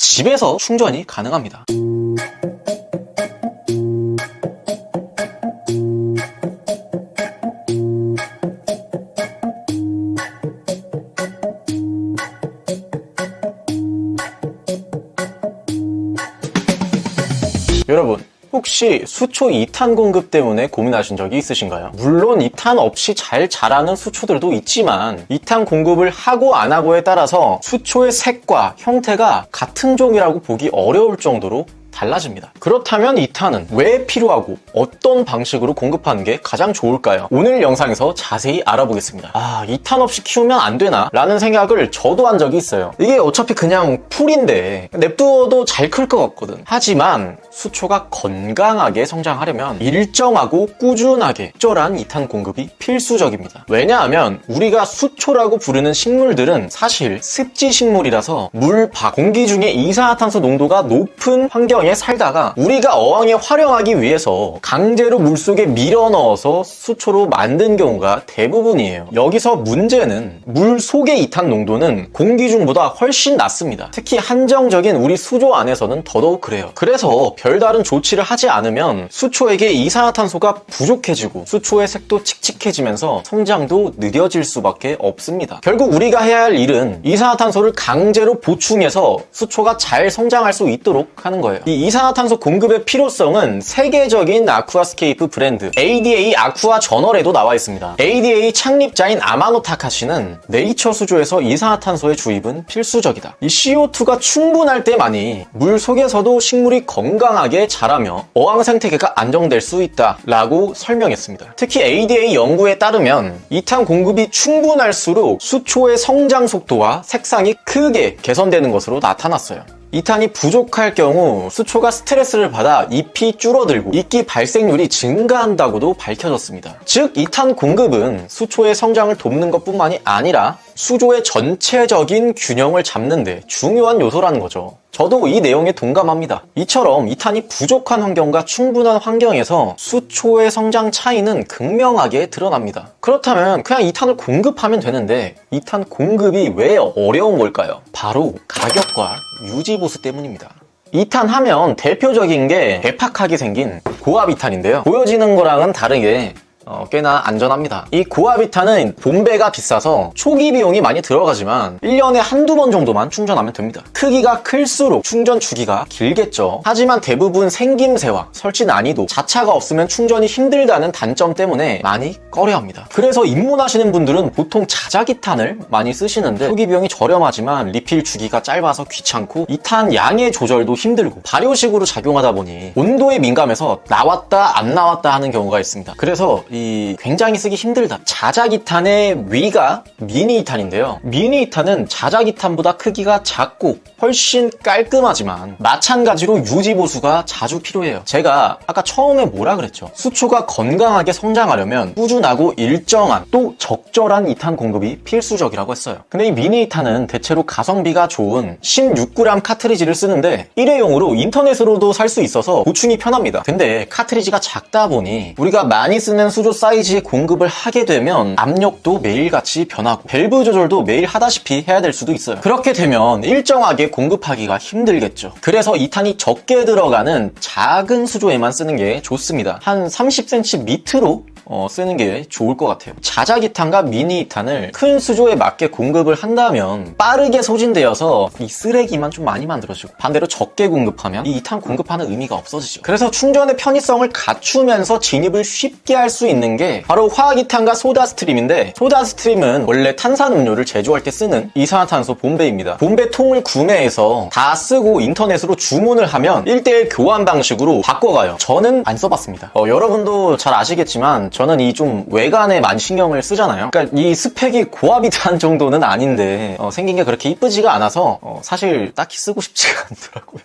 집에서 충전이 가능합니다. 여러분, 혹시 수초 2탄 공급 때문에 고민하신 적이 있으신가요? 물론 2탄 없이 잘 자라는 수초들도 있지만 2탄 공급을 하고 안 하고에 따라서 수초의 색과 형태가 같은 종이라고 보기 어려울 정도로 달라집니다. 그렇다면 2탄은 왜 필요하고 어떤 방식으로 공급하는 게 가장 좋을까요? 오늘 영상에서 자세히 알아보겠습니다. 2탄 없이 키우면 안 되나? 라는 생각을 저도 한 적이 있어요. 이게 어차피 그냥 풀인데 냅두어도 잘 클 것 같거든. 하지만 수초가 건강하게 성장하려면 일정하고 꾸준하게 적절한 2탄 공급이 필수적입니다. 왜냐하면 우리가 수초라고 부르는 식물들은 사실 습지 식물이라서 물, 밖, 공기 중에 이산화탄소 농도가 높은 환경에 살다가 우리가 어항에 활용하기 위해서 강제로 물속에 밀어넣어서 수초로 만든 경우가 대부분이에요. 여기서 문제는 물 속의 2탄 농도는 공기 중보다 훨씬 낮습니다. 특히 한정적인 우리 수조 안에서는 더더욱 그래요. 그래서 별다른 조치를 하지 않으면 수초에게 이산화탄소가 부족해지고 수초의 색도 칙칙해지면서 성장도 느려질 수밖에 없습니다. 결국 우리가 해야 할 일은 이산화탄소를 강제로 보충해서 수초가 잘 성장할 수 있도록 하는 거예요. 이 이산화탄소 공급의 필요성은 세계적인 아쿠아스케이프 브랜드 ADA 아쿠아 저널에도 나와 있습니다. ADA 창립자인 아마노 타카시는 네이처 수조에서 이산화탄소의 주입은 필수적이다. 이 CO2가 충분할 때만이 물 속에서도 식물이 건강하게 자라며 어항 생태계가 안정될 수 있다라고 설명했습니다. 특히 ADA 연구에 따르면 2탄 공급이 충분할수록 수초의 성장 속도와 색상이 크게 개선되는 것으로 나타났어요. 2탄이 부족할 경우 수초가 스트레스를 받아 잎이 줄어들고 이끼 발생률이 증가한다고도 밝혀졌습니다. 즉 2탄 공급은 수초의 성장을 돕는 것뿐만이 아니라 수조의 전체적인 균형을 잡는 데 중요한 요소라는 거죠. 저도 이 내용에 동감합니다. 이처럼 2탄이 부족한 환경과 충분한 환경에서 수초의 성장 차이는 극명하게 드러납니다. 그렇다면 그냥 2탄을 공급하면 되는데 2탄 공급이 왜 어려운 걸까요? 바로 가격과 유지보수 때문입니다. 2탄 하면 대표적인 게 개팍하게 생긴 고압 2탄인데요. 보여지는 거랑은 다르게 꽤나 안전합니다. 이 고압 2탄은 본배가 비싸서 초기 비용이 많이 들어가지만 1년에 한두 번 정도만 충전하면 됩니다. 크기가 클수록 충전 주기가 길겠죠. 하지만 대부분 생김새와 설치 난이도, 자차가 없으면 충전이 힘들다는 단점 때문에 많이 꺼려합니다. 그래서 입문하시는 분들은 보통 자작 2탄을 많이 쓰시는데 초기 비용이 저렴하지만 리필 주기가 짧아서 귀찮고 2탄 양의 조절도 힘들고 발효식으로 작용하다 보니 온도에 민감해서 나왔다 안 나왔다 하는 경우가 있습니다. 그래서 굉장히 쓰기 힘들다. 자작 2탄의 위가 미니 2탄인데요. 미니 2탄은 자작 2탄보다 크기가 작고 훨씬 깔끔하지만 마찬가지로 유지보수가 자주 필요해요. 제가 아까 처음에 뭐라 그랬죠? 수초가 건강하게 성장하려면 꾸준하고 일정한 또 적절한 2탄 공급이 필수적이라고 했어요. 근데 이 미니 2탄은 대체로 가성비가 좋은 16g 카트리지를 쓰는데 일회용으로 인터넷으로도 살 수 있어서 보충이 편합니다. 근데 카트리지가 작다 보니 우리가 많이 쓰는 수조 사이즈의 공급을 하게 되면 압력도 매일같이 변하고 밸브 조절도 매일 하다시피 해야 될 수도 있어요. 그렇게 되면 일정하게 공급하기가 힘들겠죠. 그래서 2탄이 적게 들어가는 작은 수조에만 쓰는 게 좋습니다. 한 30cm 밑으로 쓰는 게 좋을 것 같아요. 자작 2탄과 미니 2탄을 큰 수조에 맞게 공급을 한다면 빠르게 소진되어서 이 쓰레기만 좀 많이 만들어지고 반대로 적게 공급하면 이 2탄 공급하는 의미가 없어지죠. 그래서 충전의 편의성을 갖추면서 진입을 쉽게 할 수 있는 게 바로 화학 2탄과 소다 스트림인데 소다 스트림은 원래 탄산음료를 제조할 때 쓰는 이산화탄소 본배입니다. 본배 통을 구매해서 다 쓰고 인터넷으로 주문을 하면 1:1 교환 방식으로 바꿔가요. 저는 안 써봤습니다. 여러분도 잘 아시겠지만 저는 이 좀 외관에 많이 신경을 쓰잖아요. 그러니까 이 스펙이 고압 2탄 정도는 아닌데 생긴 게 그렇게 이쁘지가 않아서 사실 딱히 쓰고 싶지가 않더라고요.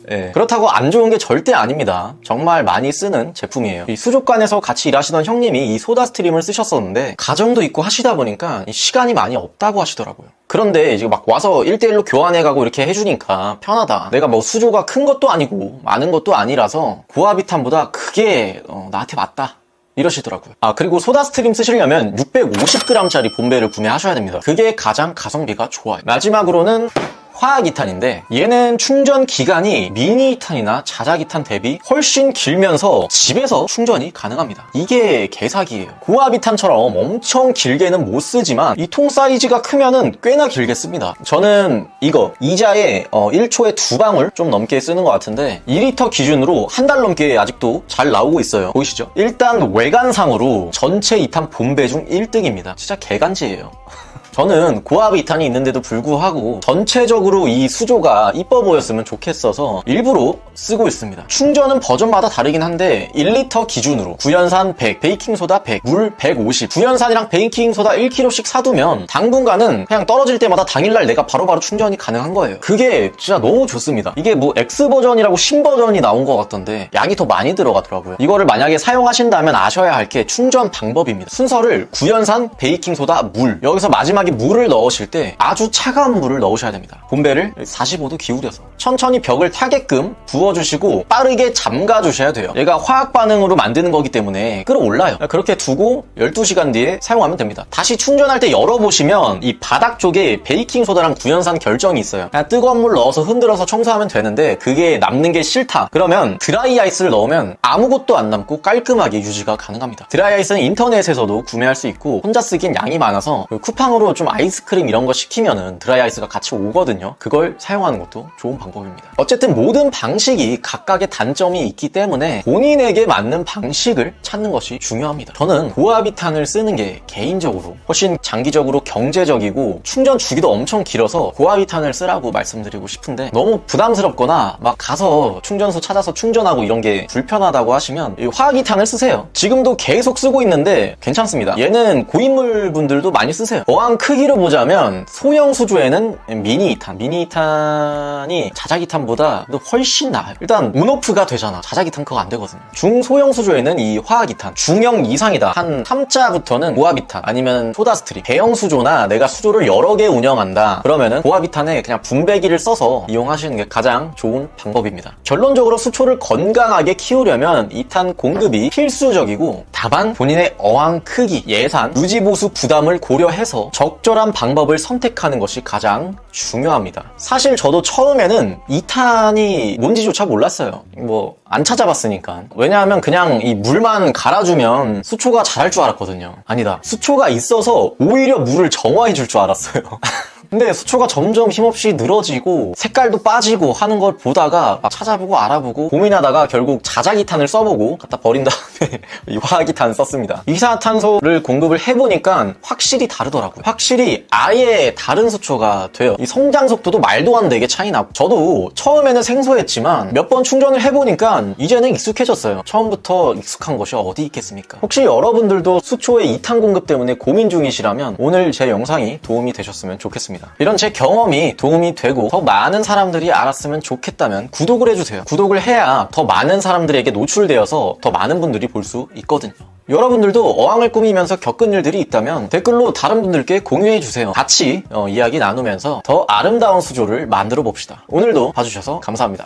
네. 그렇다고 안 좋은 게 절대 아닙니다. 정말 많이 쓰는 제품이에요. 이 수족관에서 같이 일하시던 형님이 이 소다 스트림을 쓰셨었는데 가정도 있고 하시다 보니까 시간이 많이 없다고 하시더라고요. 그런데 이제 막 와서 1:1로 교환해가고 이렇게 해주니까 편하다. 내가 뭐 수조가 큰 것도 아니고 많은 것도 아니라서 고압 2탄보다 그게 나한테 맞다. 이러시더라고요. 그리고 소다스트림 쓰시려면 650g짜리 본배를 구매하셔야 됩니다. 그게 가장 가성비가 좋아요. 마지막으로는 화학 2탄인데 얘는 충전 기간이 미니 2탄이나 자작 2탄 대비 훨씬 길면서 집에서 충전이 가능합니다. 이게 개사기예요. 고압 2탄처럼 엄청 길게는 못 쓰지만 이 통 사이즈가 크면은 꽤나 길게 씁니다. 저는 이거 이자에 1초에 2방울 좀 넘게 쓰는 것 같은데 2리터 기준으로 한 달 넘게 아직도 잘 나오고 있어요. 보이시죠? 일단 외관상으로 전체 2탄 본배 중 1등입니다. 진짜 개간지예요. 저는 고압 2탄이 있는데도 불구하고 전체적으로 이 수조가 이뻐 보였으면 좋겠어서 일부러 쓰고 있습니다. 충전은 버전마다 다르긴 한데 1리터 기준으로 구연산 100, 베이킹소다 100, 물 150, 구연산이랑 베이킹소다 1kg씩 사두면 당분간은 그냥 떨어질 때마다 당일날 내가 바로바로 충전이 가능한 거예요. 그게 진짜 너무 좋습니다. 이게 뭐 X버전이라고 신버전이 나온 것 같던데 양이 더 많이 들어가더라고요. 이거를 만약에 사용하신다면 아셔야 할 게 충전 방법입니다. 순서를 구연산, 베이킹소다, 물, 여기서 마지막에 물을 넣으실 때 아주 차가운 물을 넣으셔야 됩니다. 본배를 45도 기울여서 천천히 벽을 타게끔 부어주시고 빠르게 잠가주셔야 돼요. 얘가 화학 반응으로 만드는 거기 때문에 끌어올라요. 그렇게 두고 12시간 뒤에 사용하면 됩니다. 다시 충전할 때 열어보시면 이 바닥 쪽에 베이킹소다랑 구연산 결정이 있어요. 그냥 뜨거운 물 넣어서 흔들어서 청소하면 되는데 그게 남는 게 싫다. 그러면 드라이 아이스를 넣으면 아무것도 안 남고 깔끔하게 유지가 가능합니다. 드라이 아이스는 인터넷에서도 구매할 수 있고 혼자 쓰기엔 양이 많아서 쿠팡으로 좀 아이스크림 이런 거 시키면은 드라이 아이스가 같이 오거든요. 그걸 사용하는 것도 좋은 방법입니다. 어쨌든 모든 방식이 각각의 단점이 있기 때문에 본인에게 맞는 방식을 찾는 것이 중요합니다. 저는 고압 2탄을 쓰는 게 개인적으로 훨씬 장기적으로 경제적이고 충전 주기도 엄청 길어서 고압 2탄을 쓰라고 말씀드리고 싶은데 너무 부담스럽거나 막 가서 충전소 찾아서 충전하고 이런 게 불편하다고 하시면 이 화학 2탄을 쓰세요. 지금도 계속 쓰고 있는데 괜찮습니다. 얘는 고인물 분들도 많이 쓰세요. 어항 크기로 보자면 소형 수조에는 미니 2탄, 미니 2탄이 자작 2탄보다 훨씬 나아요. 일단 온오프가 되잖아. 자작 2탄 그거 안 되거든요. 중소형 수조에는 이 화학 2탄, 중형 이상이다. 한 3자부터는 고압 2탄 아니면 소다스트림. 대형 수조나 내가 수조를 여러 개 운영한다. 그러면은 고압 2탄에 그냥 분배기를 써서 이용하시는 게 가장 좋은 방법입니다. 결론적으로 수초를 건강하게 키우려면 2탄 공급이 필수적이고 다만 본인의 어항 크기, 예산, 유지보수 부담을 고려해서 적절한 방법을 선택하는 것이 가장 중요합니다. 사실 저도 처음에는 2탄이 뭔지조차 몰랐어요. 뭐 안 찾아봤으니까. 왜냐하면 그냥 이 물만 갈아주면 수초가 자랄 줄 알았거든요. 아니다. 수초가 있어서 오히려 물을 정화해 줄 줄 알았어요. 근데 수초가 점점 힘없이 늘어지고 색깔도 빠지고 하는 걸 보다가 막 찾아보고 알아보고 고민하다가 결국 자작 2탄을 써보고 갖다 버린 다음에 이 화학 2탄 썼습니다. 이산화탄소를 공급을 해보니까 확실히 다르더라고요. 확실히 아예 다른 수초가 돼요. 이 성장 속도도 말도 안 되게 차이 나고 저도 처음에는 생소했지만 몇 번 충전을 해보니까 이제는 익숙해졌어요. 처음부터 익숙한 것이 어디 있겠습니까? 혹시 여러분들도 수초의 2탄 공급 때문에 고민 중이시라면 오늘 제 영상이 도움이 되셨으면 좋겠습니다. 이런 제 경험이 도움이 되고 더 많은 사람들이 알았으면 좋겠다면 구독을 해주세요. 구독을 해야 더 많은 사람들에게 노출되어서 더 많은 분들이 볼 수 있거든요. 여러분들도 어항을 꾸미면서 겪은 일들이 있다면 댓글로 다른 분들께 공유해주세요. 같이 이야기 나누면서 더 아름다운 수조를 만들어 봅시다. 오늘도 봐주셔서 감사합니다.